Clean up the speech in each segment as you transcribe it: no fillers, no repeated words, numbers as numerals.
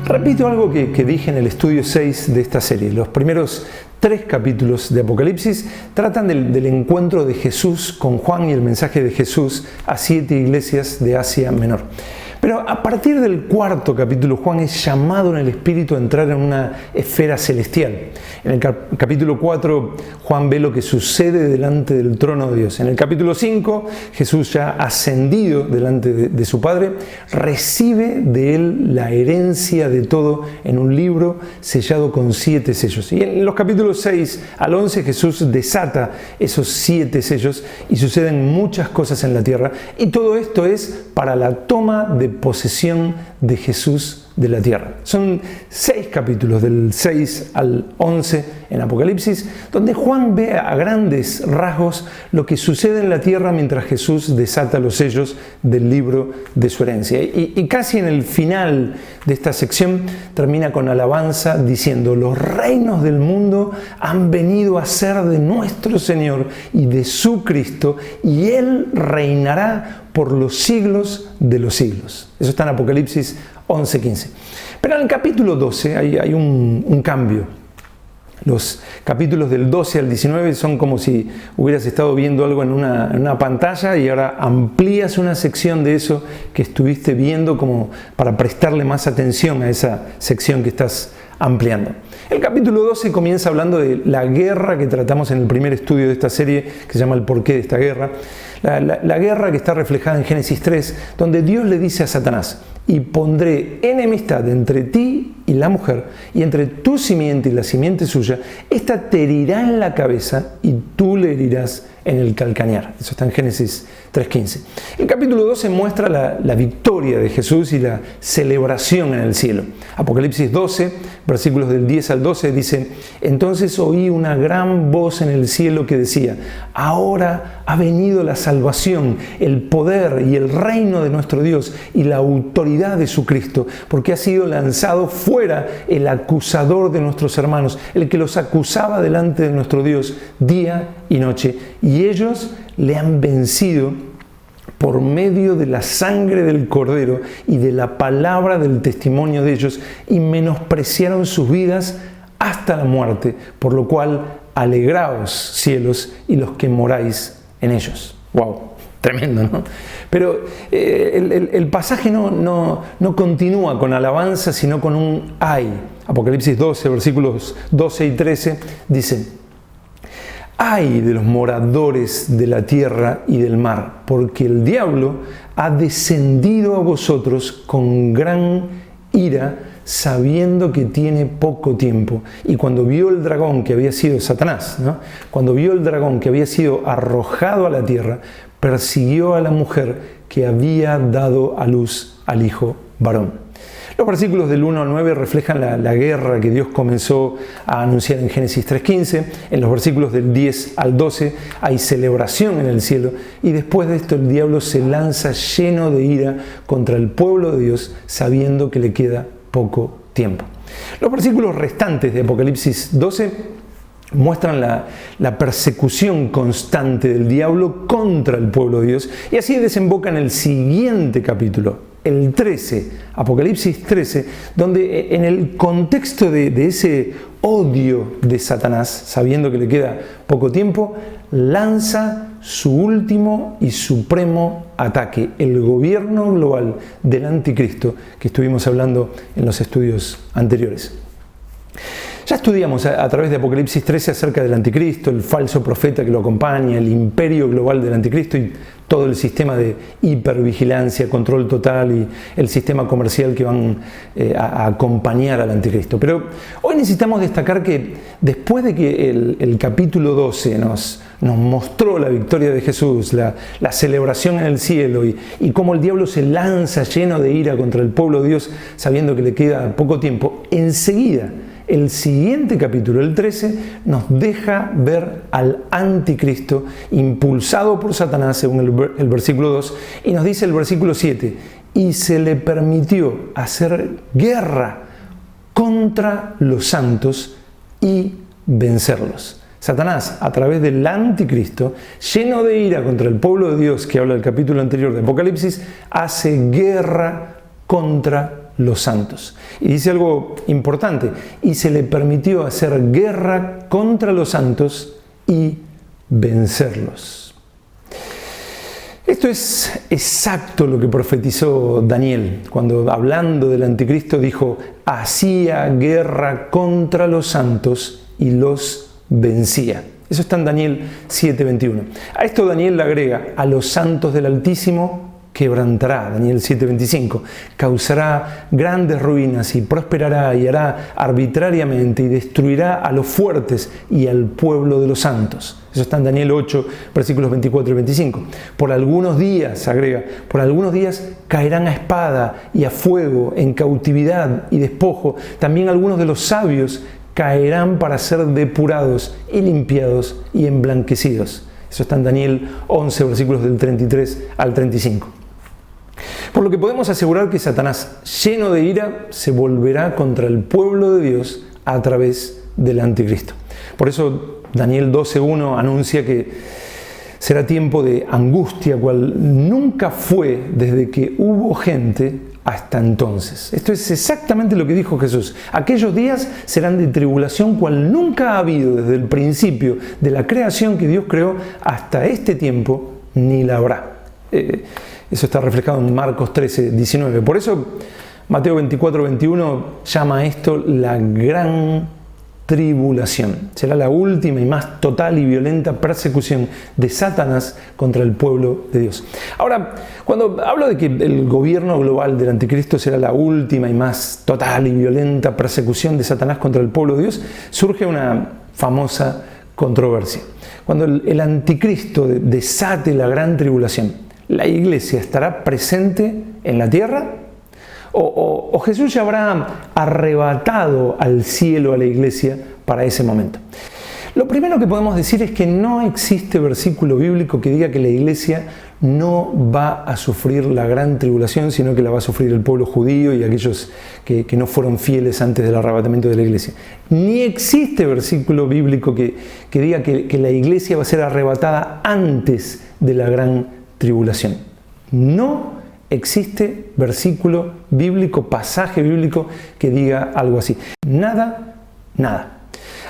Repito algo que dije en el estudio 6 de esta serie. Los primeros 3 capítulos de Apocalipsis tratan del encuentro de Jesús con Juan y el mensaje de Jesús a 7 iglesias de Asia Menor. Pero a partir del 4º capítulo, Juan es llamado en el Espíritu a entrar en una esfera celestial. En el capítulo 4, Juan ve lo que sucede delante del trono de Dios. En el capítulo 5, Jesús ya ascendido delante de su Padre, recibe de él la herencia de todo en un libro sellado con 7 sellos. Y en los capítulos 6 al 11, Jesús desata esos 7 sellos y suceden muchas cosas en la tierra. Y todo esto es para la toma de posesión de Jesús de la tierra. Son 6 capítulos, del 6 al 11 en Apocalipsis, donde Juan ve a grandes rasgos lo que sucede en la tierra mientras Jesús desata los sellos del libro de su herencia. Y casi en el final de esta sección termina con alabanza diciendo: los reinos del mundo han venido a ser de nuestro Señor y de su Cristo, y Él reinará por los siglos de los siglos. Eso está en Apocalipsis 11:15. Pero en el capítulo 12 hay un cambio. Los capítulos del 12 al 19 son como si hubieras estado viendo algo en una pantalla y ahora amplías una sección de eso que estuviste viendo como para prestarle más atención a esa sección que estás ampliando. El capítulo 12 comienza hablando de la guerra que tratamos en el primer estudio de esta serie, que se llama El porqué de esta guerra. La guerra que está reflejada en Génesis 3, donde Dios le dice a Satanás: y pondré enemistad entre ti y la mujer, y entre tu simiente y la simiente suya. Esta te herirá en la cabeza y tú le herirás en el calcañar. Eso está en Génesis 3:15. El capítulo 12 muestra la victoria de Jesús y la celebración en el cielo. Apocalipsis 12, versículos del 10 al 12 dice: entonces oí una gran voz en el cielo que decía: ahora ha venido la salvación, el poder y el reino de nuestro Dios y la autoridad de su Cristo, porque ha sido lanzado fuera el acusador de nuestros hermanos, el que los acusaba delante de nuestro Dios día y noche. Y ellos le han vencido por medio de la sangre del Cordero y de la palabra del testimonio de ellos, y menospreciaron sus vidas hasta la muerte, por lo cual alegraos, cielos, y los que moráis en ellos. ¡Wow! Tremendo, ¿no? Pero el pasaje no continúa con alabanza, sino con un ay. Apocalipsis 12, versículos 12 y 13, dice: ay de los moradores de la tierra y del mar, porque el diablo ha descendido a vosotros con gran ira, sabiendo que tiene poco tiempo. Y cuando vio el dragón, que había sido Satanás, ¿no? Cuando vio el dragón que había sido arrojado a la tierra, persiguió a la mujer que había dado a luz al hijo varón. Los versículos del 1 al 9 reflejan la guerra que Dios comenzó a anunciar en Génesis 3:15. En los versículos del 10 al 12 hay celebración en el cielo, y después de esto el diablo se lanza lleno de ira contra el pueblo de Dios, sabiendo que le queda poco tiempo. Los versículos restantes de Apocalipsis 12 muestran la persecución constante del diablo contra el pueblo de Dios, y así desemboca en el siguiente capítulo, el 13, Apocalipsis 13, donde en el contexto de ese odio de Satanás, sabiendo que le queda poco tiempo, lanza su último y supremo ataque, el gobierno global del anticristo, que estuvimos hablando en los estudios anteriores. Ya estudiamos a través de Apocalipsis 13 acerca del anticristo, el falso profeta que lo acompaña, el imperio global del anticristo y todo el sistema de hipervigilancia, control total y el sistema comercial que van a acompañar al anticristo. Pero hoy necesitamos destacar que después de que el capítulo 12 nos mostró la victoria de Jesús, la celebración en el cielo y cómo el diablo se lanza lleno de ira contra el pueblo de Dios sabiendo que le queda poco tiempo, enseguida el siguiente capítulo, el 13, nos deja ver al anticristo impulsado por Satanás, según el versículo 2, y nos dice el versículo 7, y se le permitió hacer guerra contra los santos y vencerlos. Satanás, a través del anticristo, lleno de ira contra el pueblo de Dios, que habla el capítulo anterior de Apocalipsis, hace guerra contra los santos. Y dice algo importante, y se le permitió hacer guerra contra los santos y vencerlos. Esto es exacto lo que profetizó Daniel, cuando hablando del anticristo dijo, hacía guerra contra los santos y los vencía. Eso está en Daniel 7:21. A esto Daniel le agrega, a los santos del Altísimo quebrantará, Daniel 7:25, causará grandes ruinas y prosperará y hará arbitrariamente y destruirá a los fuertes y al pueblo de los santos. Eso está en Daniel 8, versículos 24 y 25. Por algunos días, agrega, por algunos días caerán a espada y a fuego, en cautividad y despojo. También algunos de los sabios caerán para ser depurados y limpiados y emblanquecidos. Eso está en Daniel 11, versículos del 33 al 35. Por lo que podemos asegurar que Satanás, lleno de ira, se volverá contra el pueblo de Dios a través del anticristo. Por eso Daniel 12:1 anuncia que será tiempo de angustia, cual nunca fue desde que hubo gente hasta entonces. Esto es exactamente lo que dijo Jesús. Aquellos días serán de tribulación cual nunca ha habido desde el principio de la creación que Dios creó hasta este tiempo, ni la habrá. Eso está reflejado en Marcos 13:19. Por eso Mateo 24:21 llama a esto la gran tribulación. Será la última y más total y violenta persecución de Satanás contra el pueblo de Dios. Ahora, cuando hablo de que el gobierno global del anticristo será la última y más total y violenta persecución de Satanás contra el pueblo de Dios, surge una famosa controversia. Cuando el anticristo desate la gran tribulación, ¿la iglesia estará presente en la tierra? ¿O Jesús ya habrá arrebatado al cielo a la iglesia para ese momento? Lo primero que podemos decir es que no existe versículo bíblico que diga que la iglesia no va a sufrir la gran tribulación, sino que la va a sufrir el pueblo judío y aquellos que no fueron fieles antes del arrebatamiento de la iglesia. Ni existe versículo bíblico que diga que la iglesia va a ser arrebatada antes de la gran tribulación. No existe versículo bíblico, pasaje bíblico que diga algo así. Nada, nada.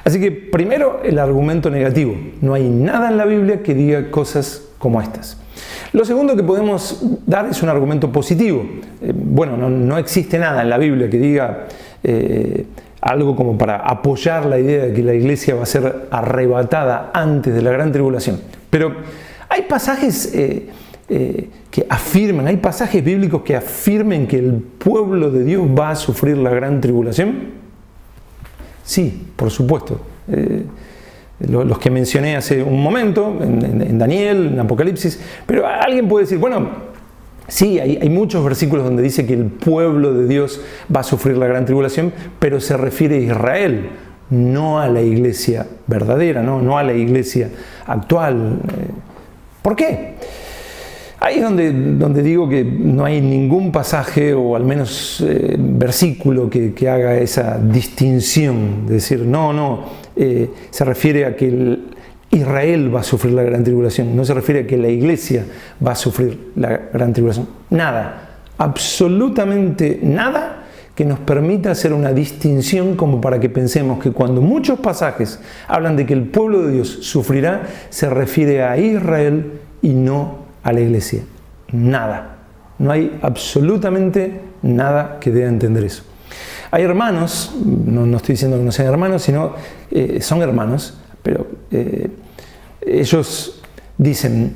Así que primero el argumento negativo. No hay nada en la Biblia que diga cosas como estas. Lo segundo que podemos dar es un argumento positivo. No existe nada en la Biblia que diga algo como para apoyar la idea de que la iglesia va a ser arrebatada antes de la gran tribulación. Pero hay pasajes que afirman, hay pasajes bíblicos que afirmen que el pueblo de Dios va a sufrir la gran tribulación. Sí, por supuesto. Los que mencioné hace un momento, en Daniel, en Apocalipsis, pero alguien puede decir, bueno, sí, hay muchos versículos donde dice que el pueblo de Dios va a sufrir la gran tribulación, pero se refiere a Israel, no a la iglesia verdadera, no a la iglesia actual. ¿Por qué? Ahí es donde digo que no hay ningún pasaje o al menos versículo que haga esa distinción, de decir, se refiere a que Israel va a sufrir la gran tribulación, no se refiere a que la iglesia va a sufrir la gran tribulación. Nada, absolutamente nada que nos permita hacer una distinción como para que pensemos que cuando muchos pasajes hablan de que el pueblo de Dios sufrirá, se refiere a Israel y no a la iglesia. Nada. No hay absolutamente nada que dé a entender eso. Hay hermanos, no estoy diciendo que no sean hermanos, sino son hermanos, pero ellos dicen,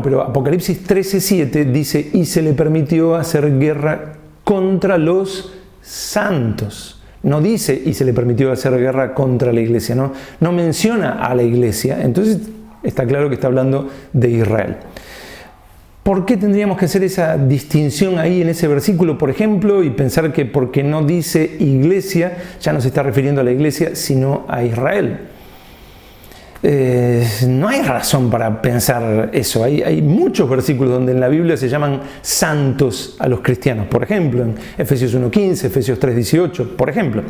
pero Apocalipsis 13:7 dice, y se le permitió hacer guerra contra los santos. No dice, y se le permitió hacer guerra contra la iglesia, no menciona a la iglesia, entonces está claro que está hablando de Israel. ¿Por qué tendríamos que hacer esa distinción ahí en ese versículo, por ejemplo, y pensar que porque no dice iglesia, ya no se está refiriendo a la iglesia, sino a Israel? No hay razón para pensar eso. Hay muchos versículos donde en la Biblia se llaman santos a los cristianos, por ejemplo, en Efesios 1:15, Efesios 3:18, por ejemplo.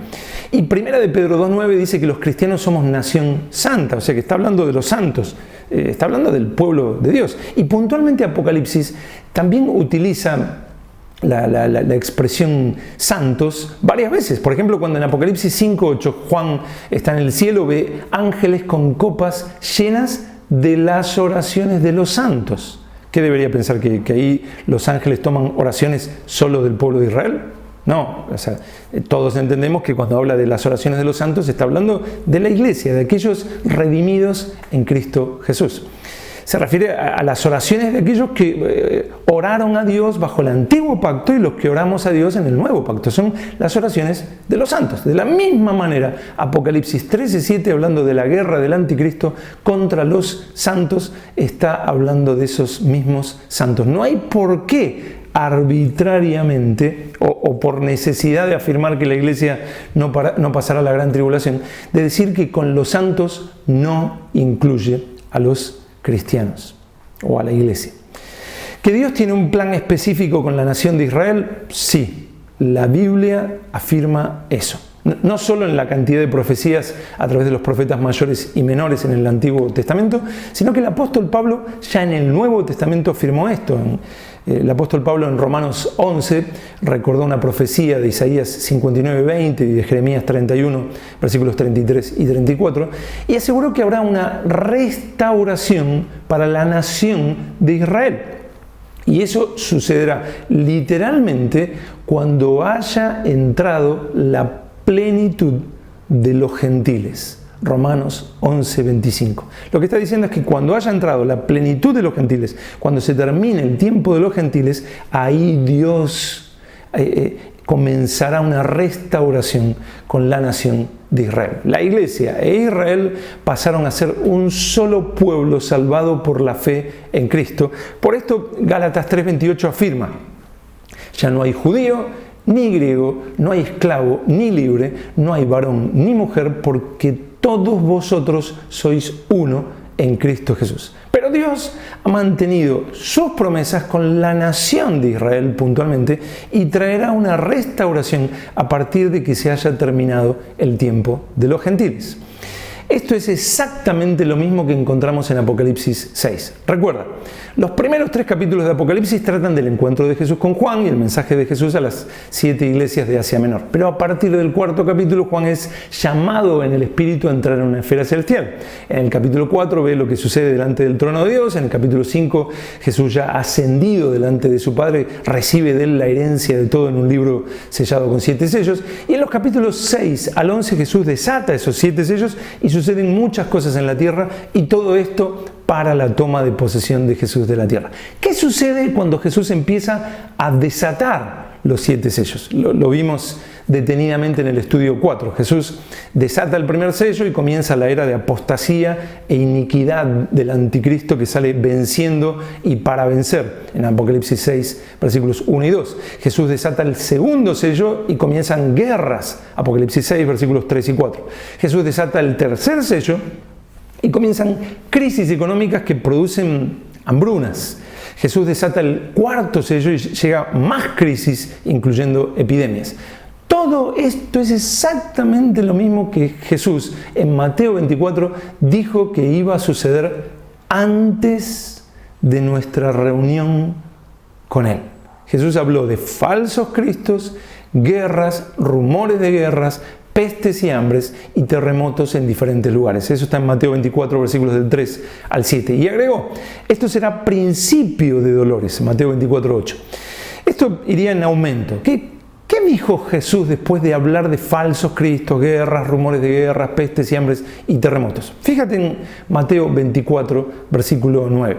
Y Primera de Pedro 2:9 dice que los cristianos somos nación santa, o sea que está hablando de los santos. Está hablando del pueblo de Dios. Y puntualmente Apocalipsis también utiliza la expresión santos varias veces. Por ejemplo, cuando en Apocalipsis 5:8 Juan está en el cielo, ve ángeles con copas llenas de las oraciones de los santos. ¿Qué debería pensar? ¿Que ahí los ángeles toman oraciones solo del pueblo de Israel? No, o sea, todos entendemos que cuando habla de las oraciones de los santos está hablando de la iglesia, de aquellos redimidos en Cristo Jesús. Se refiere a las oraciones de aquellos que oraron a Dios bajo el antiguo pacto y los que oramos a Dios en el nuevo pacto. Son las oraciones de los santos. De la misma manera, Apocalipsis 13:7, hablando de la guerra del anticristo contra los santos, está hablando de esos mismos santos. No hay por qué arbitrariamente o por necesidad de afirmar que la iglesia no pasará la gran tribulación, de decir que con los santos no incluye a los cristianos o a la iglesia. ¿Que Dios tiene un plan específico con la nación de Israel? Sí, la Biblia afirma eso. No solo en la cantidad de profecías a través de los profetas mayores y menores en el Antiguo Testamento, sino que el apóstol Pablo ya en el Nuevo Testamento afirmó esto. El apóstol Pablo en Romanos 11 recordó una profecía de Isaías 59:20 y de Jeremías 31, versículos 33 y 34, y aseguró que habrá una restauración para la nación de Israel. Y eso sucederá literalmente cuando haya entrado la plenitud de los gentiles. Romanos 11:25. Lo que está diciendo es que cuando haya entrado la plenitud de los gentiles, cuando se termine el tiempo de los gentiles, ahí Dios comenzará una restauración con la nación de Israel. La iglesia e Israel pasaron a ser un solo pueblo salvado por la fe en Cristo. Por esto Gálatas 3:28 afirma: ya no hay judío ni griego, no hay esclavo ni libre, no hay varón ni mujer, porque todos vosotros sois uno en Cristo Jesús. Pero Dios ha mantenido sus promesas con la nación de Israel puntualmente y traerá una restauración a partir de que se haya terminado el tiempo de los gentiles. Esto es exactamente lo mismo que encontramos en Apocalipsis 6. Recuerda, los primeros 3 capítulos de Apocalipsis tratan del encuentro de Jesús con Juan y el mensaje de Jesús a las 7 iglesias de Asia Menor. Pero a partir del 4º capítulo, Juan es llamado en el Espíritu a entrar en una esfera celestial. En el capítulo 4 ve lo que sucede delante del trono de Dios. En el capítulo 5, Jesús ya ascendido delante de su Padre, recibe de él la herencia de todo en un libro sellado con 7 sellos. Y en los capítulos 6 al 11, Jesús desata esos 7 sellos y suceden muchas cosas en la tierra, y todo esto para la toma de posesión de Jesús de la tierra. ¿Qué sucede cuando Jesús empieza a desatar los 7 sellos? Lo vimos detenidamente en el estudio 4. Jesús desata el primer sello y comienza la era de apostasía e iniquidad del anticristo que sale venciendo y para vencer. En Apocalipsis 6, versículos 1 y 2. Jesús desata el segundo sello y comienzan guerras. Apocalipsis 6, versículos 3 y 4. Jesús desata el tercer sello y comienzan crisis económicas que producen hambrunas. Jesús desata el cuarto sello y llega más crisis, incluyendo epidemias. Todo esto es exactamente lo mismo que Jesús en Mateo 24 dijo que iba a suceder antes de nuestra reunión con Él. Jesús habló de falsos cristos, guerras, rumores de guerras, pestes y hambres y terremotos en diferentes lugares. Eso está en Mateo 24, versículos del 3 al 7. Y agregó, esto será principio de dolores, Mateo 24, 8. Esto iría en aumento. ¿Qué dijo Jesús después de hablar de falsos cristos, guerras, rumores de guerras, pestes y hambres y terremotos? Fíjate en Mateo 24, versículo 9.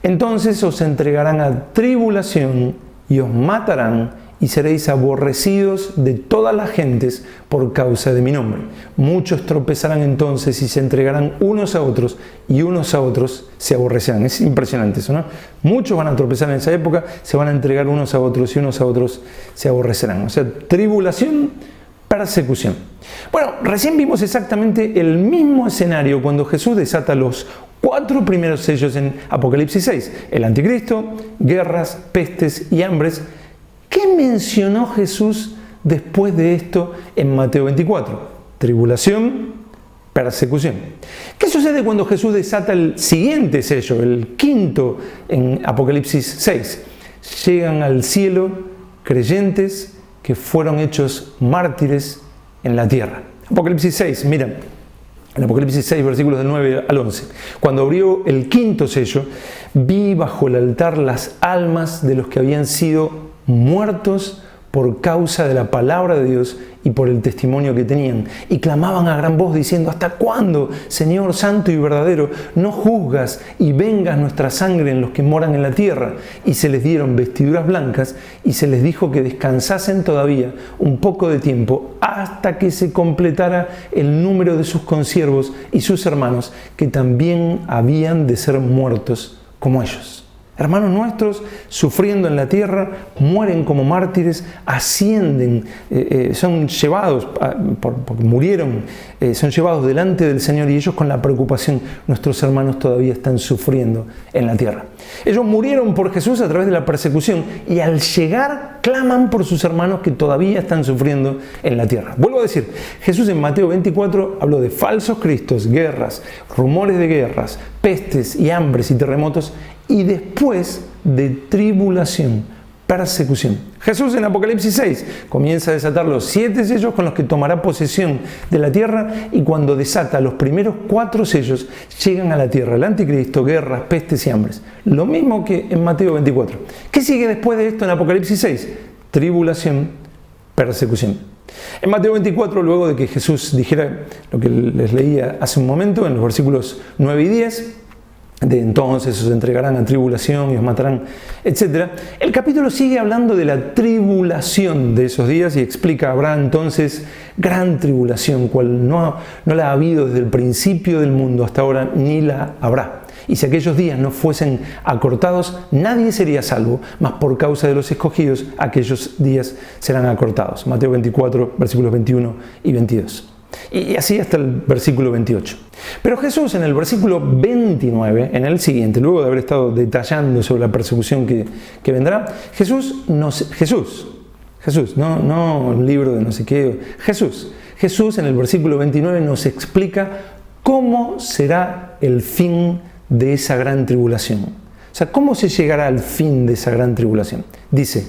Entonces os entregarán a tribulación y os matarán y seréis aborrecidos de todas las gentes por causa de mi nombre. Muchos tropezarán entonces y se entregarán unos a otros y unos a otros se aborrecerán. Es impresionante eso, ¿no? Muchos van a tropezar en esa época, se van a entregar unos a otros y unos a otros se aborrecerán. O sea, tribulación, persecución. Bueno, recién vimos exactamente el mismo escenario cuando Jesús desata los 4 primeros sellos en Apocalipsis 6. El anticristo, guerras, pestes y hambres. ¿Qué mencionó Jesús después de esto en Mateo 24? Tribulación, persecución. ¿Qué sucede cuando Jesús desata el siguiente sello, el 5º en Apocalipsis 6? Llegan al cielo creyentes que fueron hechos mártires en la tierra. Apocalipsis 6, miren, en Apocalipsis 6, versículos del 9 al 11. Cuando abrió el quinto sello, vi bajo el altar las almas de los que habían sido muertos por causa de la palabra de Dios y por el testimonio que tenían. Y clamaban a gran voz diciendo: ¿hasta cuándo, Señor santo y verdadero, no juzgas y vengas nuestra sangre en los que moran en la tierra? Y se les dieron vestiduras blancas y se les dijo que descansasen todavía un poco de tiempo hasta que se completara el número de sus consiervos y sus hermanos, que también habían de ser muertos como ellos. Hermanos nuestros, sufriendo en la tierra, mueren como mártires, ascienden, son llevados, porque murieron, son llevados delante del Señor, y ellos con la preocupación, nuestros hermanos todavía están sufriendo en la tierra. Ellos murieron por Jesús a través de la persecución, y al llegar claman por sus hermanos que todavía están sufriendo en la tierra. Vuelvo a decir, Jesús en Mateo 24 habló de falsos cristos, guerras, rumores de guerras, pestes y hambres y terremotos, y después de tribulación, persecución. Jesús en Apocalipsis 6 comienza a desatar los 7 sellos con los que tomará posesión de la tierra, y cuando desata los primeros 4 sellos, llegan a la tierra el anticristo, guerras, pestes y hambres. Lo mismo que en Mateo 24. ¿Qué sigue después de esto en Apocalipsis 6? Tribulación, persecución. En Mateo 24, luego de que Jesús dijera lo que les leía hace un momento, en los versículos 9 y 10, de entonces os entregarán a tribulación y os matarán, etc. El capítulo sigue hablando de la tribulación de esos días y explica: habrá entonces gran tribulación, cual no la ha habido desde el principio del mundo hasta ahora, ni la habrá. Y si aquellos días no fuesen acortados, nadie sería salvo, mas por causa de los escogidos, aquellos días serán acortados. Mateo 24, versículos 21 y 22. Y así hasta el versículo 28. Pero Jesús en el versículo 29, en el siguiente, luego de haber estado detallando sobre la persecución que vendrá, Jesús, no un libro de no sé qué, Jesús en el versículo 29 nos explica cómo será el fin de esa gran tribulación. O sea, ¿cómo se llegará al fin de esa gran tribulación? Dice: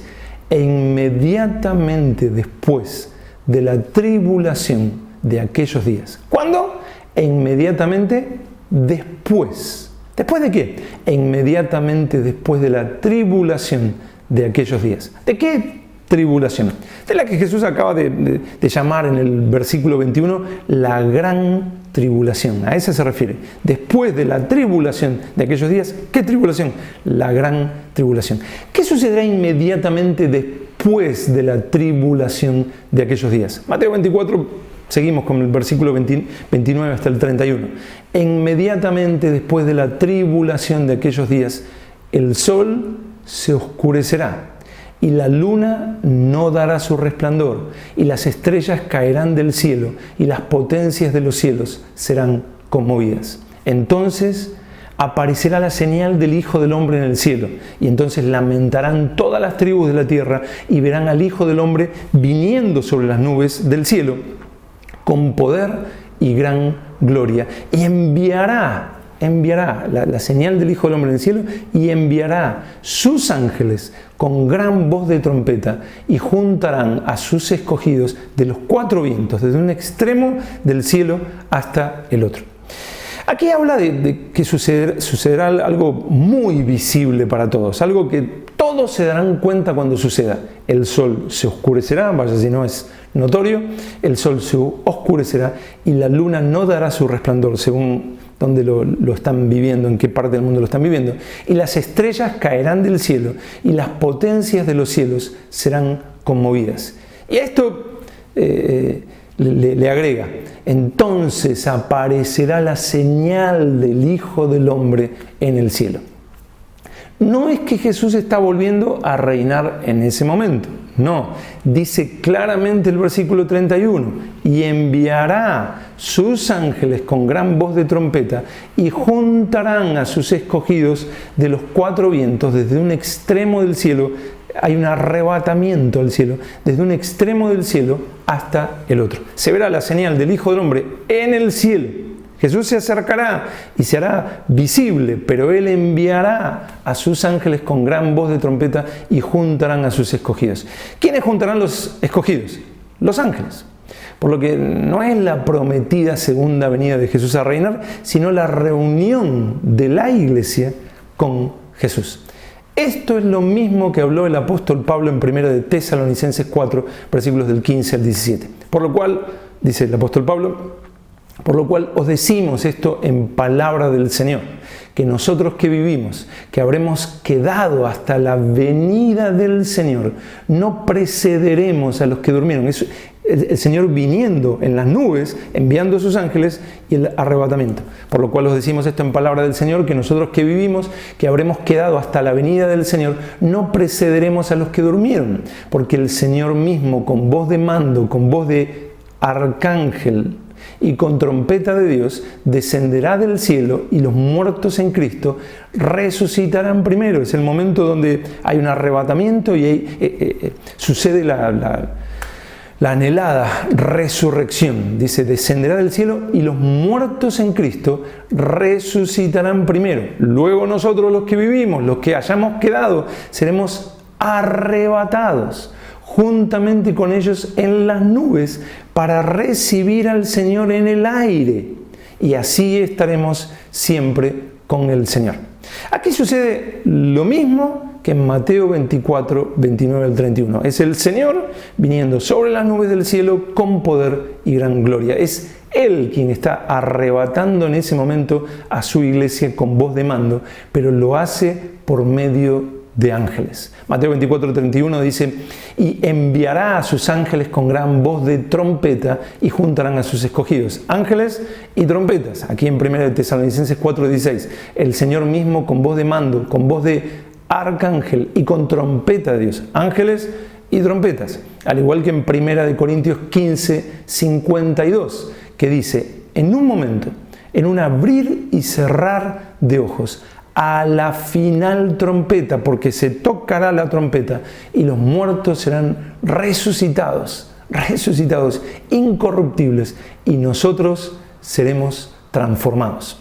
e inmediatamente después de la tribulación de aquellos días. ¿Cuándo? E inmediatamente después. ¿Después de qué? E inmediatamente después de la tribulación de aquellos días. ¿De qué tribulación? De la que Jesús acaba de llamar en el versículo 21 la gran tribulación. A esa se refiere. Después de la tribulación de aquellos días, ¿qué tribulación? La gran tribulación. ¿Qué sucederá inmediatamente después de la tribulación de aquellos días? Mateo 24, seguimos con el versículo 29 hasta el 31. Inmediatamente después de la tribulación de aquellos días, el sol se oscurecerá y la luna no dará su resplandor, y las estrellas caerán del cielo y las potencias de los cielos serán conmovidas. Entonces aparecerá la señal del Hijo del Hombre en el cielo, y entonces lamentarán todas las tribus de la tierra y verán al Hijo del Hombre viniendo sobre las nubes del cielo con poder y gran gloria, y enviará la señal del Hijo del Hombre en el cielo, y enviará sus ángeles con gran voz de trompeta, y juntarán a sus escogidos de los 4 vientos, desde un extremo del cielo hasta el otro. Aquí habla de que sucederá algo muy visible para todos, algo que todos se darán cuenta cuando suceda. El sol se oscurecerá, vaya si no es notorio, el sol se oscurecerá y la luna no dará su resplandor, según donde lo están viviendo, en qué parte del mundo lo están viviendo, y las estrellas caerán del cielo y las potencias de los cielos serán conmovidas. Y a esto le agrega: entonces aparecerá la señal del Hijo del Hombre en el cielo. No es que Jesús está volviendo a reinar en ese momento, no. Dice claramente el versículo 31, y enviará sus ángeles con gran voz de trompeta y juntarán a sus escogidos de los 4 vientos desde un extremo del cielo. Hay un arrebatamiento al cielo, desde un extremo del cielo hasta el otro. Se verá la señal del Hijo del Hombre en el cielo. Jesús se acercará y se hará visible, pero Él enviará a sus ángeles con gran voz de trompeta y juntarán a sus escogidos. ¿Quiénes juntarán los escogidos? Los ángeles. Por lo que no es la prometida segunda venida de Jesús a reinar, sino la reunión de la iglesia con Jesús. Esto es lo mismo que habló el apóstol Pablo en 1 de Tesalonicenses 4, versículos del 15 al 17. Por lo cual, dice el apóstol Pablo, por lo cual os decimos esto en palabra del Señor, que nosotros que vivimos, que habremos quedado hasta la venida del Señor, no precederemos a los que durmieron. Es el Señor viniendo en las nubes, enviando a sus ángeles y el arrebatamiento. Por lo cual os decimos esto en palabra del Señor, que nosotros que vivimos, que habremos quedado hasta la venida del Señor, no precederemos a los que durmieron, porque el Señor mismo, con voz de mando, con voz de arcángel, y con trompeta de Dios descenderá del cielo y los muertos en Cristo resucitarán primero. Es el momento donde hay un arrebatamiento y sucede la anhelada resurrección. Dice, descenderá del cielo y los muertos en Cristo resucitarán primero. Luego nosotros los que vivimos, los que hayamos quedado, seremos arrebatados juntamente con ellos en las nubes para recibir al Señor en el aire. Y así estaremos siempre con el Señor. Aquí sucede lo mismo que en Mateo 24, 29 al 31. Es el Señor viniendo sobre las nubes del cielo con poder y gran gloria. Es Él quien está arrebatando en ese momento a su iglesia con voz de mando, pero lo hace por medio de ángeles. Mateo 24, 31 dice, y enviará a sus ángeles con gran voz de trompeta y juntarán a sus escogidos. Ángeles y trompetas. Aquí en 1 de Tesalonicenses 4, 16, el Señor mismo con voz de mando, con voz de arcángel y con trompeta de Dios. Ángeles y trompetas. Al igual que en 1 de Corintios 15, 52, que dice, en un momento, en un abrir y cerrar de ojos, a la final trompeta, porque se tocará la trompeta y los muertos serán resucitados, incorruptibles, y nosotros seremos transformados.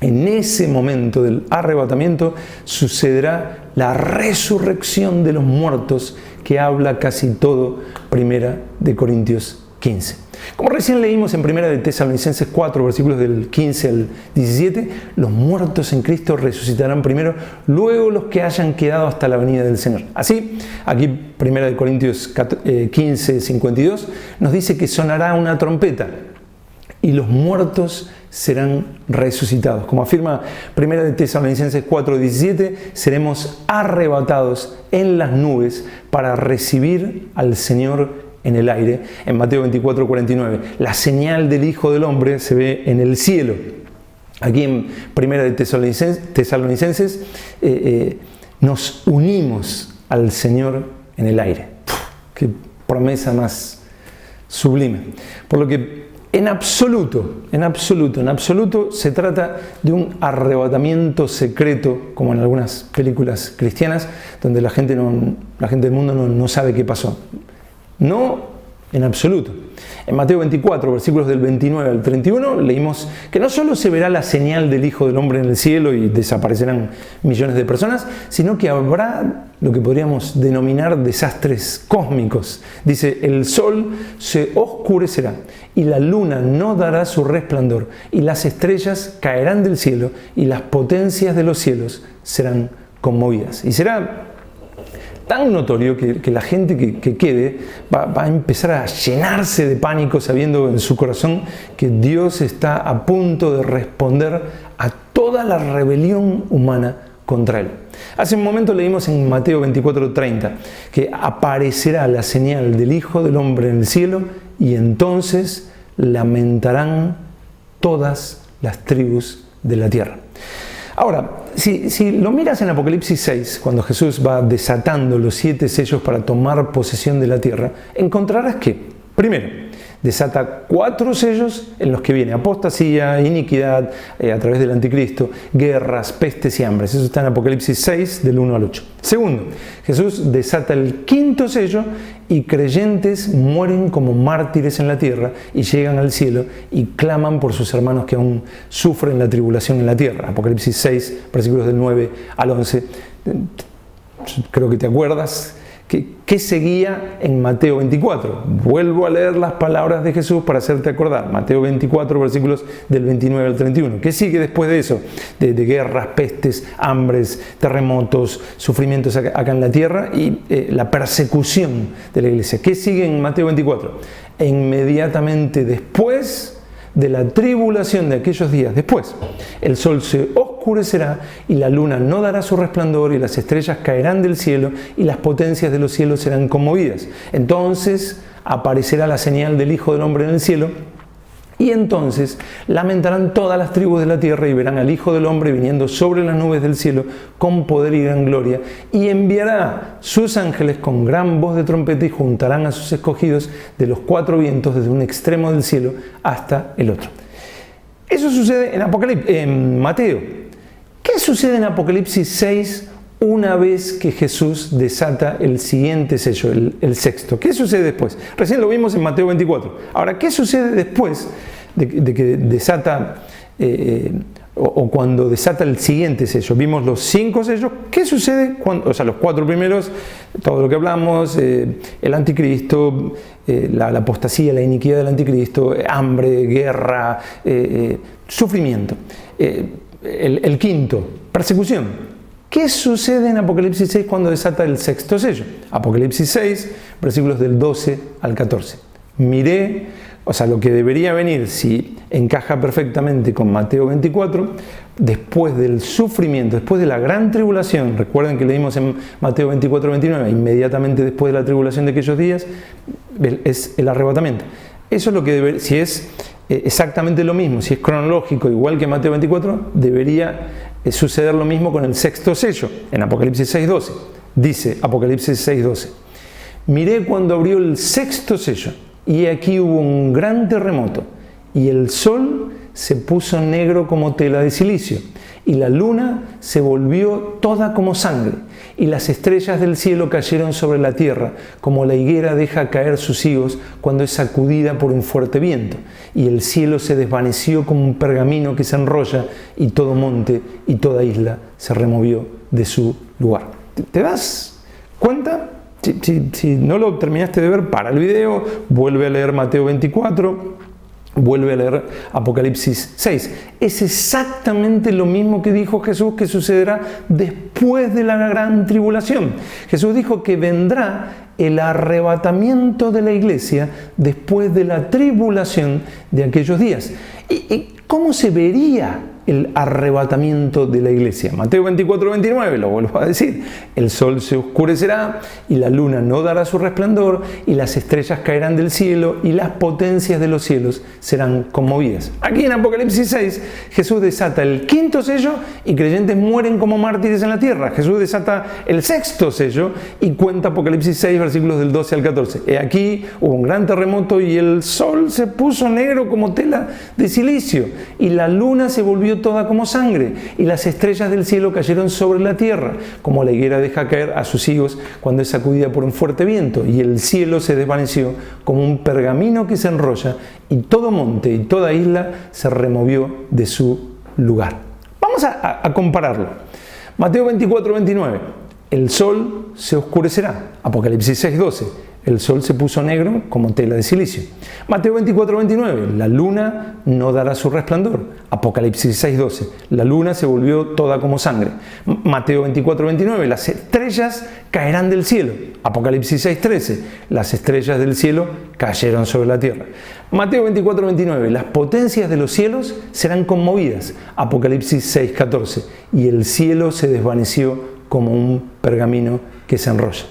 En ese momento del arrebatamiento sucederá la resurrección de los muertos que habla casi todo 1 de Corintios 15. Como recién leímos en 1 de Tesalonicenses 4, versículos del 15 al 17, los muertos en Cristo resucitarán primero, luego los que hayan quedado hasta la venida del Señor. Así, aquí 1 de Corintios 15, 52, nos dice que sonará una trompeta y los muertos serán resucitados. Como afirma 1 de Tesalonicenses 4, 17, seremos arrebatados en las nubes para recibir al Señor en el aire. En Mateo 24, 49, la señal del Hijo del Hombre se ve en el cielo. Aquí en 1 de Tesalonicenses nos unimos al Señor en el aire. ¡Qué promesa más sublime! Por lo que en absoluto se trata de un arrebatamiento secreto, como en algunas películas cristianas, donde la gente del mundo no sabe qué pasó. No, en absoluto. En Mateo 24, versículos del 29 al 31, leímos que no solo se verá la señal del Hijo del Hombre en el cielo y desaparecerán millones de personas, sino que habrá lo que podríamos denominar desastres cósmicos. Dice, el sol se oscurecerá y la luna no dará su resplandor y las estrellas caerán del cielo y las potencias de los cielos serán conmovidas. Y será tan notorio que la gente que quede va a empezar a llenarse de pánico, sabiendo en su corazón que Dios está a punto de responder a toda la rebelión humana contra Él. Hace un momento leímos en Mateo 24:30 que aparecerá la señal del Hijo del Hombre en el cielo y entonces lamentarán todas las tribus de la tierra. Ahora, si lo miras en Apocalipsis 6, cuando Jesús va desatando los 7 sellos para tomar posesión de la tierra, encontrarás que, primero, desata 4 sellos en los que viene apostasía, iniquidad a través del anticristo, guerras, pestes y hambres. Eso está en Apocalipsis 6, del 1 al 8. Segundo, Jesús desata el 5.º sello y creyentes mueren como mártires en la tierra y llegan al cielo y claman por sus hermanos que aún sufren la tribulación en la tierra. Apocalipsis 6, versículos del 9 al 11. Creo que te acuerdas. ¿Qué seguía en Mateo 24? Vuelvo a leer las palabras de Jesús para hacerte acordar. Mateo 24, versículos del 29 al 31. ¿Qué sigue después de eso? De guerras, pestes, hambres, terremotos, sufrimientos acá en la tierra y la persecución de la iglesia. ¿Qué sigue en Mateo 24? E inmediatamente después de la tribulación de aquellos días después, el sol se oscurecerá y la luna no dará su resplandor y las estrellas caerán del cielo y las potencias de los cielos serán conmovidas. Entonces aparecerá la señal del Hijo del Hombre en el cielo y entonces lamentarán todas las tribus de la tierra y verán al Hijo del Hombre viniendo sobre las nubes del cielo con poder y gran gloria y enviará sus ángeles con gran voz de trompeta y juntarán a sus escogidos de los 4 vientos desde un extremo del cielo hasta el otro. Eso sucede en Mateo. ¿Qué sucede en Apocalipsis 6 una vez que Jesús desata el siguiente sello, el 6.? ¿Qué sucede después? Recién lo vimos en Mateo 24. Ahora, ¿qué sucede después de que desata o cuando desata el siguiente sello? Vimos los 5 sellos. ¿Qué sucede cuando, los 4 primeros, todo lo que hablamos, el anticristo, la apostasía, la iniquidad del anticristo, hambre, guerra, sufrimiento. El 5.º, persecución. ¿Qué sucede en Apocalipsis 6 cuando desata el 6.º sello? Apocalipsis 6, versículos del 12 al 14. Miré, lo que debería venir, si encaja perfectamente con Mateo 24, después del sufrimiento, después de la gran tribulación. Recuerden que leímos en Mateo 24, 29, inmediatamente después de la tribulación de aquellos días, es el arrebatamiento. Eso es lo que debería, si es exactamente lo mismo, si es cronológico, igual que Mateo 24, debería suceder lo mismo con el 6.º sello, en Apocalipsis 6.12. Dice Apocalipsis 6.12: miré cuando abrió el 6.º sello, y aquí hubo un gran terremoto, y el sol se puso negro como tela de silicio, y la luna se volvió toda como sangre, y las estrellas del cielo cayeron sobre la tierra, como la higuera deja caer sus higos cuando es sacudida por un fuerte viento, y el cielo se desvaneció como un pergamino que se enrolla, y todo monte y toda isla se removió de su lugar. ¿Te das cuenta? Si no lo terminaste de ver, para el video, vuelve a leer Mateo 24, vuelve a leer Apocalipsis 6. Es exactamente lo mismo que dijo Jesús que sucederá después de la gran tribulación. Jesús dijo que vendrá el arrebatamiento de la iglesia después de la tribulación de aquellos días. ¿Y cómo se vería el arrebatamiento de la iglesia? Mateo 24, 29, lo vuelvo a decir: el sol se oscurecerá y la luna no dará su resplandor y las estrellas caerán del cielo y las potencias de los cielos serán conmovidas. Aquí en Apocalipsis 6 Jesús desata el 5.º sello y creyentes mueren como mártires en la tierra. Jesús desata el 6.º sello y cuenta Apocalipsis 6 versículos del 12 al 14. He aquí hubo un gran terremoto y el sol se puso negro como tela de silicio y la luna se volvió toda como sangre y las estrellas del cielo cayeron sobre la tierra, como la higuera deja caer a sus higos cuando es sacudida por un fuerte viento, y el cielo se desvaneció como un pergamino que se enrolla, y todo monte y toda isla se removió de su lugar. Vamos a compararlo. Mateo 24, 29. El sol se oscurecerá. Apocalipsis 6, 12. El sol se puso negro como tela de silicio. Mateo 24, 29. La luna no dará su resplandor. Apocalipsis 6, 12. La luna se volvió toda como sangre. Mateo 24, 29. Las estrellas caerán del cielo. Apocalipsis 6, 13. Las estrellas del cielo cayeron sobre la tierra. Mateo 24, 29. Las potencias de los cielos serán conmovidas. Apocalipsis 6, 14. Y el cielo se desvaneció como un pergamino que se enrolla.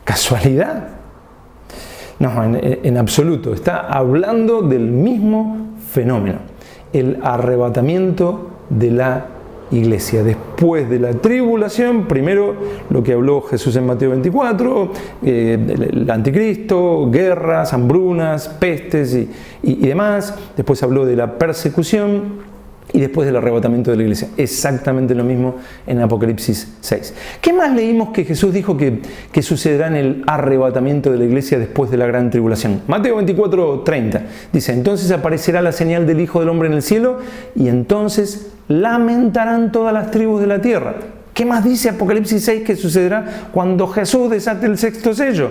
¿Casualidad? No, en absoluto. Está hablando del mismo fenómeno, el arrebatamiento de la iglesia. Después de la tribulación, primero lo que habló Jesús en Mateo 24, el anticristo, guerras, hambrunas, pestes y demás. Después habló de la persecución y después del arrebatamiento de la iglesia. Exactamente lo mismo en Apocalipsis 6. ¿Qué más leímos que Jesús dijo que sucederá en el arrebatamiento de la iglesia después de la gran tribulación? Mateo 24:30 dice: entonces aparecerá la señal del Hijo del Hombre en el cielo y entonces lamentarán todas las tribus de la tierra. ¿Qué más dice Apocalipsis 6 que sucederá cuando Jesús desate el sexto sello?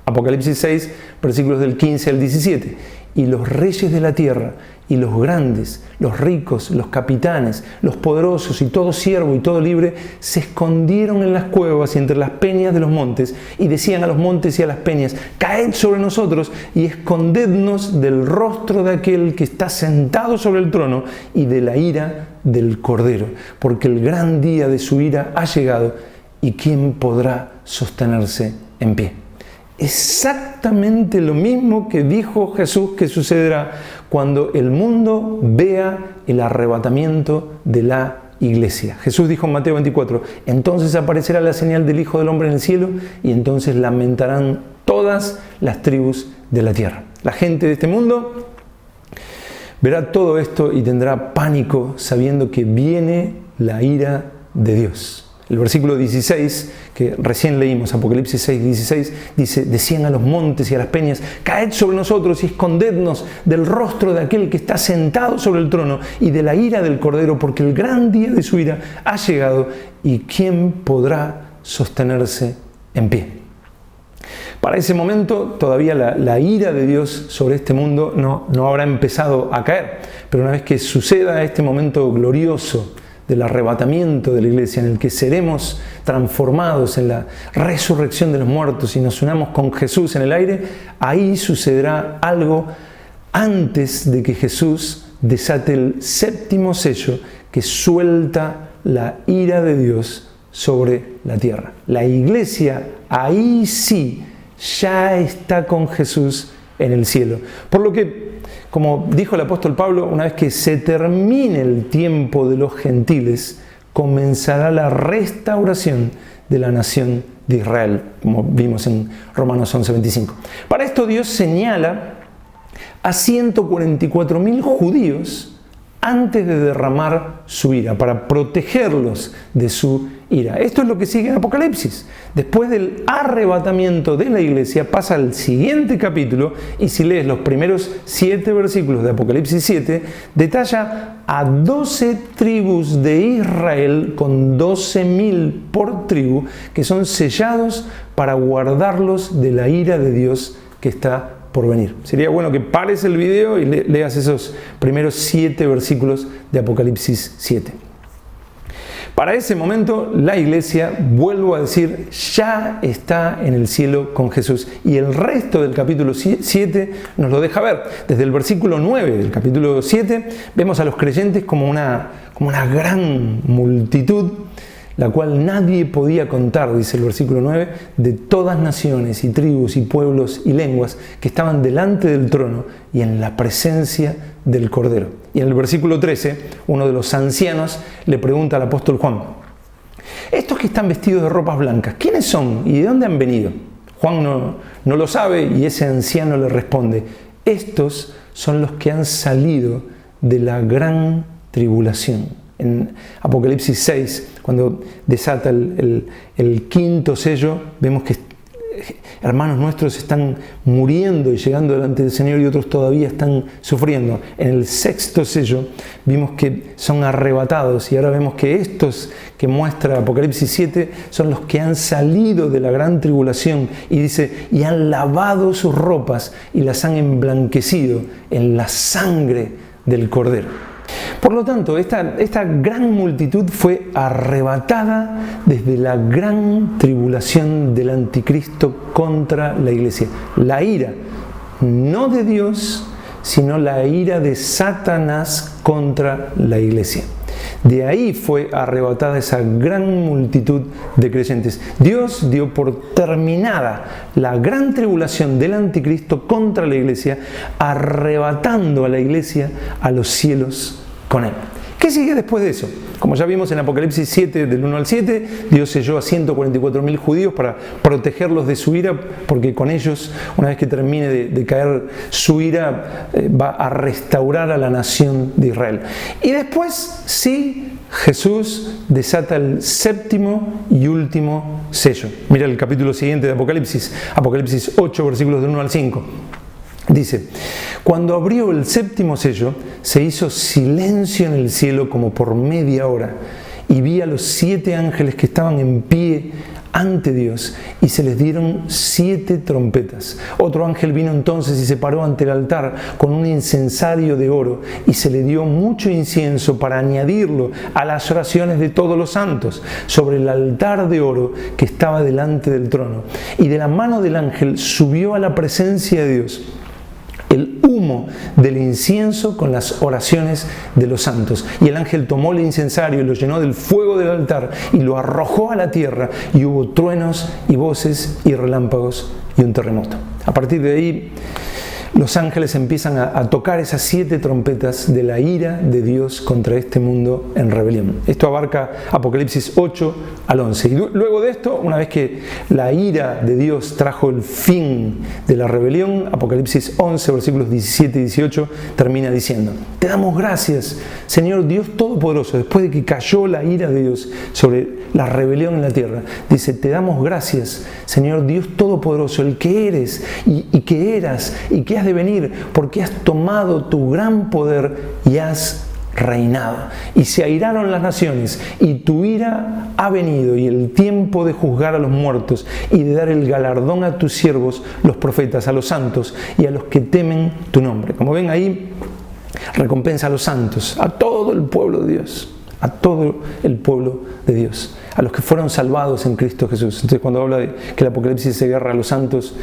Apocalipsis 6, versículos del 15 al 17. Y los reyes de la tierra, y los grandes, los ricos, los capitanes, los poderosos y todo siervo y todo libre, se escondieron en las cuevas y entre las peñas de los montes, y decían a los montes y a las peñas: caed sobre nosotros y escondednos del rostro de aquel que está sentado sobre el trono y de la ira del Cordero, porque el gran día de su ira ha llegado, y ¿quién podrá sostenerse en pie? Exactamente lo mismo que dijo Jesús que sucederá cuando el mundo vea el arrebatamiento de la iglesia. Jesús dijo en Mateo 24: entonces aparecerá la señal del Hijo del Hombre en el cielo y entonces lamentarán todas las tribus de la tierra. La gente de este mundo verá todo esto y tendrá pánico sabiendo que viene la ira de Dios. El versículo 16, que recién leímos, Apocalipsis 6, 16, dice: decían a los montes y a las peñas: caed sobre nosotros y escondednos del rostro de aquel que está sentado sobre el trono y de la ira del Cordero, porque el gran día de su ira ha llegado, y ¿quién podrá sostenerse en pie? Para ese momento todavía la ira de Dios sobre este mundo no habrá empezado a caer, pero una vez que suceda este momento glorioso del arrebatamiento de la iglesia, en el que seremos transformados en la resurrección de los muertos y nos unamos con Jesús en el aire, ahí sucederá algo antes de que Jesús desate el séptimo sello que suelta la ira de Dios sobre la tierra. La iglesia ahí sí ya está con Jesús en el cielo. Por lo que, como dijo el apóstol Pablo, una vez que se termine el tiempo de los gentiles, comenzará la restauración de la nación de Israel, como vimos en Romanos 11:25. Para esto Dios señala a 144.000 judíos antes de derramar su ira, para protegerlos de su ira. Esto es lo que sigue en Apocalipsis. Después del arrebatamiento de la iglesia pasa al siguiente capítulo, y si lees los primeros 7 versículos de Apocalipsis 7, detalla a 12 tribus de Israel con 12.000 por tribu, que son sellados para guardarlos de la ira de Dios que está por venir. Sería bueno que pares el video y leas esos primeros 7 versículos de Apocalipsis 7. Para ese momento, la iglesia, vuelvo a decir, ya está en el cielo con Jesús. Y el resto del capítulo 7 nos lo deja ver. Desde el versículo 9 del capítulo 7, vemos a los creyentes como una gran multitud, la cual nadie podía contar, dice el versículo 9, de todas naciones y tribus y pueblos y lenguas que estaban delante del trono y en la presencia del Cordero. Y en el versículo 13, uno de los ancianos le pregunta al apóstol Juan: estos que están vestidos de ropas blancas, ¿quiénes son y de dónde han venido? Juan no lo sabe, y ese anciano le responde: estos son los que han salido de la gran tribulación. En Apocalipsis 6, cuando desata el quinto sello, vemos que hermanos nuestros están muriendo y llegando delante del Señor, y otros todavía están sufriendo. En el sexto sello vimos que son arrebatados, y ahora vemos que estos que muestra Apocalipsis 7 son los que han salido de la gran tribulación, y dice: y han lavado sus ropas y las han emblanquecido en la sangre del Cordero. Por lo tanto, esta gran multitud fue arrebatada desde la gran tribulación del anticristo contra la iglesia. La ira, no de Dios, sino la ira de Satanás contra la iglesia. De ahí fue arrebatada esa gran multitud de creyentes. Dios dio por terminada la gran tribulación del anticristo contra la iglesia, arrebatando a la iglesia a los cielos con él. ¿Qué sigue después de eso? Como ya vimos en Apocalipsis 7, del 1 al 7, Dios selló a 144.000 judíos para protegerlos de su ira, porque con ellos, una vez que termine de caer su ira, va a restaurar a la nación de Israel. Y después, sí, Jesús desata el séptimo y último sello. Mira el capítulo siguiente de Apocalipsis, Apocalipsis 8, versículos del 1 al 5. Dice: cuando abrió el séptimo sello, se hizo silencio en el cielo como por media hora, y vi a los 7 ángeles que estaban en pie ante Dios, y se les dieron 7 trompetas. Otro ángel vino entonces y se paró ante el altar con un incensario de oro, y se le dio mucho incienso para añadirlo a las oraciones de todos los santos sobre el altar de oro que estaba delante del trono. Y de la mano del ángel subió a la presencia de Dios el humo del incienso con las oraciones de los santos. Y el ángel tomó el incensario y lo llenó del fuego del altar y lo arrojó a la tierra, y hubo truenos y voces y relámpagos y un terremoto. A partir de ahí, los ángeles empiezan a tocar esas 7 trompetas de la ira de Dios contra este mundo en rebelión. Esto abarca Apocalipsis 8 al 11. Y luego de esto, una vez que la ira de Dios trajo el fin de la rebelión, Apocalipsis 11, versículos 17 y 18, termina diciendo: te damos gracias, Señor Dios Todopoderoso, después de que cayó la ira de Dios sobre la rebelión en la tierra. Dice: te damos gracias, Señor Dios Todopoderoso, el que eres y que eras y que has de venir, porque has tomado tu gran poder y has reinado. Y se airaron las naciones, y tu ira ha venido, y el tiempo de juzgar a los muertos y de dar el galardón a tus siervos, los profetas, a los santos y a los que temen tu nombre. Como ven ahí, recompensa a los santos, a todo el pueblo de Dios, a todo el pueblo de Dios, a los que fueron salvados en Cristo Jesús. Entonces, cuando habla de que el Apocalipsis se agarra a los santos,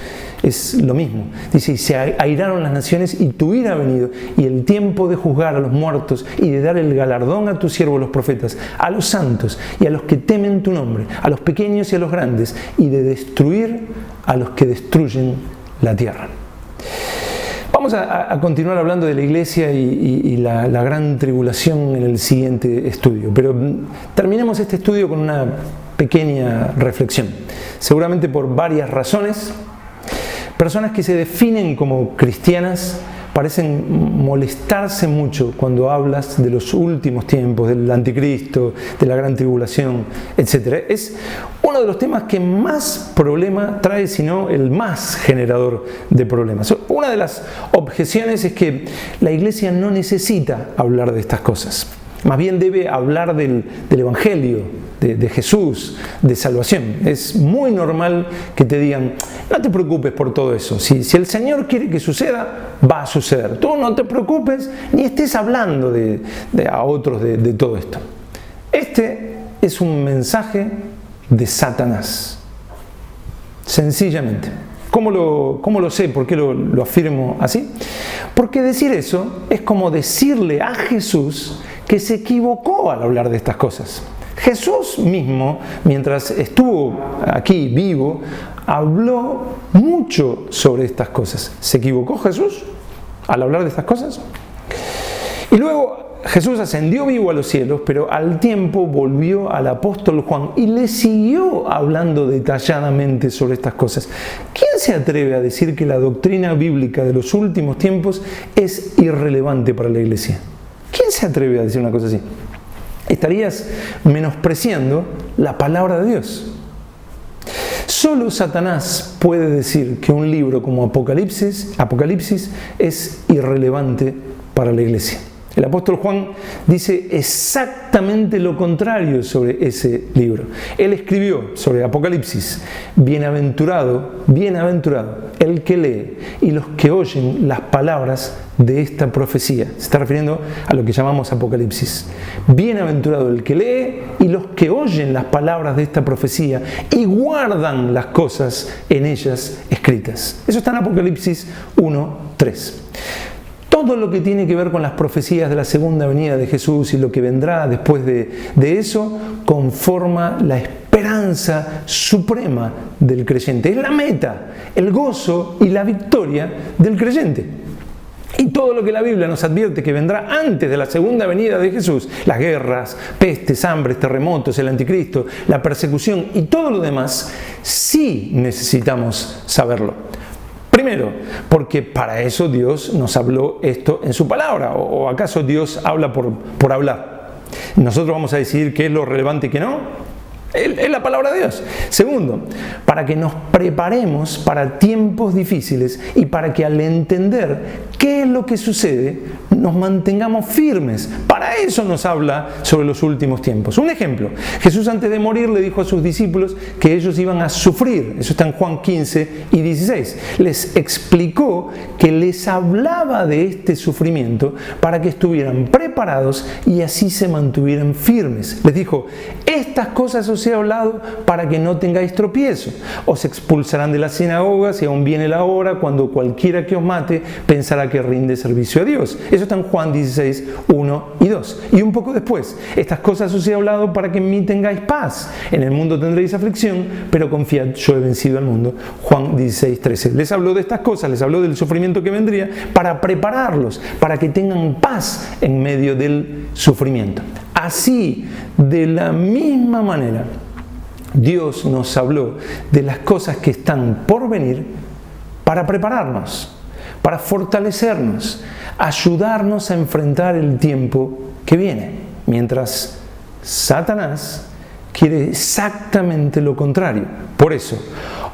es lo mismo. Dice: y se airaron las naciones, y tu ira ha venido, y el tiempo de juzgar a los muertos y de dar el galardón a tus siervos los profetas, a los santos y a los que temen tu nombre, a los pequeños y a los grandes, y de destruir a los que destruyen la tierra. Vamos a continuar hablando de la iglesia y la gran tribulación en el siguiente estudio, pero terminemos este estudio con una pequeña reflexión. Seguramente por varias razones, personas que se definen como cristianas parecen molestarse mucho cuando hablas de los últimos tiempos, del anticristo, de la gran tribulación, etc. Es uno de los temas que más problema trae, si no el más generador de problemas. Una de las objeciones es que la iglesia no necesita hablar de estas cosas. Más bien debe hablar del Evangelio, de Jesús, de salvación. Es muy normal que te digan: no te preocupes por todo eso. Si el Señor quiere que suceda, va a suceder. Tú no te preocupes ni estés hablando a otros de todo esto. Este es un mensaje de Satanás. Sencillamente. ¿Cómo lo sé? ¿Por qué lo afirmo así? Porque decir eso es como decirle a Jesús que se equivocó al hablar de estas cosas. Jesús mismo, mientras estuvo aquí vivo, habló mucho sobre estas cosas. ¿Se equivocó Jesús al hablar de estas cosas? Y luego Jesús ascendió vivo a los cielos, pero al tiempo volvió al apóstol Juan y le siguió hablando detalladamente sobre estas cosas. ¿Quién se atreve a decir que la doctrina bíblica de los últimos tiempos es irrelevante para la iglesia? ¿Quién se atreve a decir una cosa así? Estarías menospreciando la palabra de Dios. Solo Satanás puede decir que un libro como Apocalipsis es irrelevante para la iglesia. El apóstol Juan dice exactamente lo contrario sobre ese libro. Él escribió sobre Apocalipsis: bienaventurado el que lee y los que oyen las palabras de esta profecía. Se está refiriendo a lo que llamamos Apocalipsis. Bienaventurado el que lee y los que oyen las palabras de esta profecía y guardan las cosas en ellas escritas. Eso está en Apocalipsis 1:3. Todo lo que tiene que ver con las profecías de la segunda venida de Jesús y lo que vendrá después de eso conforma la esperanza suprema del creyente. Es la meta, el gozo y la victoria del creyente. Y todo lo que la Biblia nos advierte que vendrá antes de la segunda venida de Jesús, las guerras, pestes, hambres, terremotos, el anticristo, la persecución y todo lo demás, sí necesitamos saberlo. Primero, porque para eso Dios nos habló esto en su palabra. ¿O acaso Dios habla por hablar? ¿Nosotros vamos a decidir qué es lo relevante y qué no? Es la palabra de Dios. Segundo, para que nos preparemos para tiempos difíciles y para que al entender qué es lo que sucede, nos mantengamos firmes. Para eso nos habla sobre los últimos tiempos. Un ejemplo, Jesús antes de morir le dijo a sus discípulos que ellos iban a sufrir. Eso está en Juan 15 y 16. Les explicó que les hablaba de este sufrimiento para que estuvieran preparados y así se mantuvieran firmes. Les dijo, estas cosas os he hablado para que no tengáis tropiezo. Os expulsarán de las sinagogas y aún viene la hora cuando cualquiera que os mate pensará que rinde servicio a Dios. Eso está en Juan 16, 1 y 2. Y un poco después, estas cosas os he hablado para que en mí tengáis paz. En el mundo tendréis aflicción, pero confiad, yo he vencido al mundo. Juan 16, 13. Les habló de estas cosas, les habló del sufrimiento que vendría para prepararlos, para que tengan paz en medio del sufrimiento. Así, de la misma manera, Dios nos habló de las cosas que están por venir para prepararnos, para fortalecernos, ayudarnos a enfrentar el tiempo que viene, mientras Satanás quiere exactamente lo contrario. Por eso,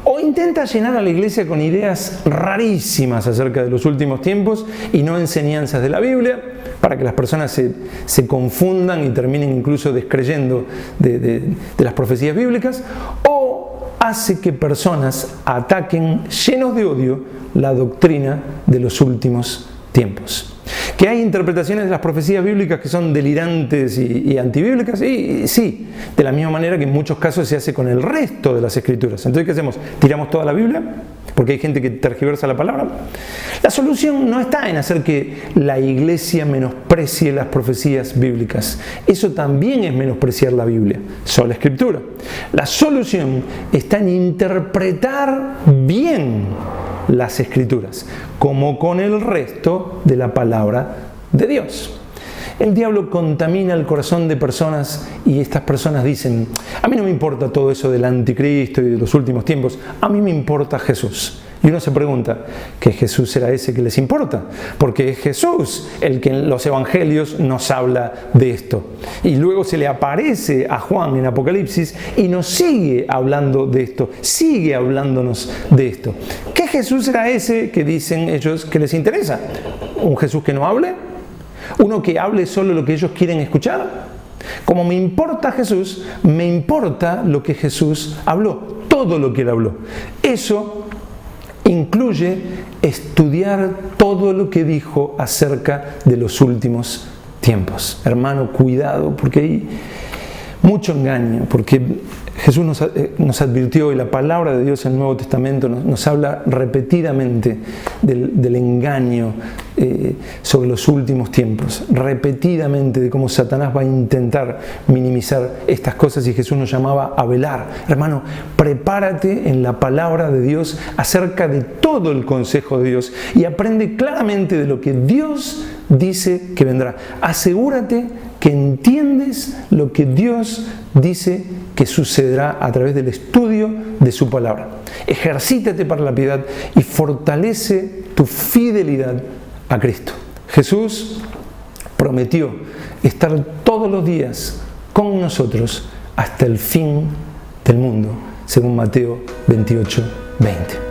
o intenta llenar a la iglesia con ideas rarísimas acerca de los últimos tiempos y no enseñanzas de la Biblia, para que las personas se confundan y terminen incluso descreyendo de las profecías bíblicas, o hace que personas ataquen llenos de odio la doctrina de los últimos tiempos. ¿Que hay interpretaciones de las profecías bíblicas que son delirantes y antibíblicas? Y sí, de la misma manera que en muchos casos se hace con el resto de las escrituras. Entonces, ¿qué hacemos? ¿Tiramos toda la Biblia? Porque hay gente que tergiversa la palabra. La solución no está en hacer que la iglesia menosprecie las profecías bíblicas. Eso también es menospreciar la Biblia, sola escritura. La solución está en interpretar bien las escrituras, como con el resto de la palabra de Dios. El diablo contamina el corazón de personas y estas personas dicen, a mí no me importa todo eso del anticristo y de los últimos tiempos, a mí me importa Jesús. Y uno se pregunta, ¿qué Jesús será ese que les importa? Porque es Jesús el que en los evangelios nos habla de esto. Y luego se le aparece a Juan en Apocalipsis y nos sigue hablando de esto, sigue hablándonos de esto. ¿Qué Jesús será ese que dicen ellos que les interesa? ¿Un Jesús que no hable? ¿Uno que hable solo lo que ellos quieren escuchar? Como me importa Jesús, me importa lo que Jesús habló, todo lo que él habló. Eso incluye estudiar todo lo que dijo acerca de los últimos tiempos. Hermano, cuidado, porque hay mucho engaño, porque Jesús nos advirtió y la palabra de Dios en el Nuevo Testamento nos habla repetidamente del engaño sobre los últimos tiempos, repetidamente de cómo Satanás va a intentar minimizar estas cosas y Jesús nos llamaba a velar. Hermano, prepárate en la palabra de Dios acerca de todo el consejo de Dios y aprende claramente de lo que Dios dice que vendrá. Asegúrate que entiendes lo que Dios dice que sucederá a través del estudio de su palabra. Ejercítate para la piedad y fortalece tu fidelidad a Cristo. Jesús prometió estar todos los días con nosotros hasta el fin del mundo, según Mateo 28, 20.